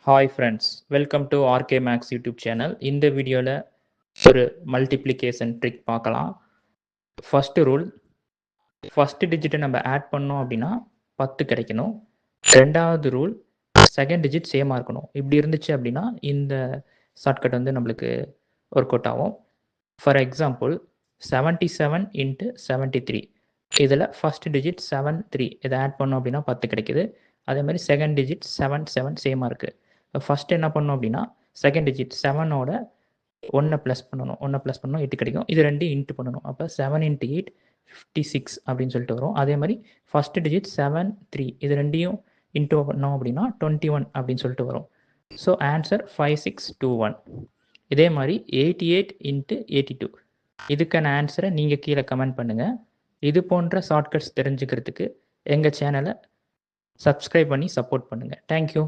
Hi friends, welcome to RK Max YouTube channel. இந்த வீடியோவில் ஒரு மல்டிப்ளிகேஷன் ட்ரிக் பார்க்கலாம். ஃபஸ்ட்டு ரூல், ஃபஸ்ட்டு டிஜிட்டை நம்ம ஆட் பண்ணோம் அப்படின்னா 10 கிடைக்கணும். ரெண்டாவது ரூல், செகண்ட் டிஜிட் சேமாக இருக்கணும். இப்படி இருந்துச்சு அப்படின்னா இந்த ஷார்ட்கட் வந்து நம்மளுக்கு ஒர்க் அவுட் ஆகும். ஃபார் எக்ஸாம்பிள் 77 இன்ட்டு 73, இதில் ஃபஸ்ட் டிஜிட் 73, இதை ஆட் பண்ணோம் அப்படின்னா 10 கிடைக்குது. அதே மாதிரி செகண்ட் டிஜிட் 77 சேமாக இருக்குது. ஃபஸ்ட்டு என்ன பண்ணோம் அப்படின்னா செகண்ட் டிஜிட் 7ஓட 1 ப்ளஸ் பண்ணணும். 1 ப்ளஸ் பண்ணணும் 8 கிடைக்கும். இது ரெண்டையும் இன்ட்டு பண்ணணும். அப்போ 7 × 8 56 அப்படின்னு சொல்லிட்டு வரும். அதே மாதிரி ஃபஸ்ட்டு டிஜிட் 73, இது ரெண்டையும் இன்ட்டு பண்ணோம் அப்படின்னா 21 அப்படின்னு சொல்லிட்டு வரும். So answer 5621. இதே மாதிரி 88 × 82, இதுக்கான ஆன்சரை நீங்கள் கீழே கமெண்ட் பண்ணுங்கள். இது போன்ற ஷார்ட்கட்ஸ் தெரிஞ்சுக்கிறதுக்கு எங்கள் சேனலை சப்ஸ்கிரைப் பண்ணி சப்போர்ட் பண்ணுங்கள். தேங்க்யூ.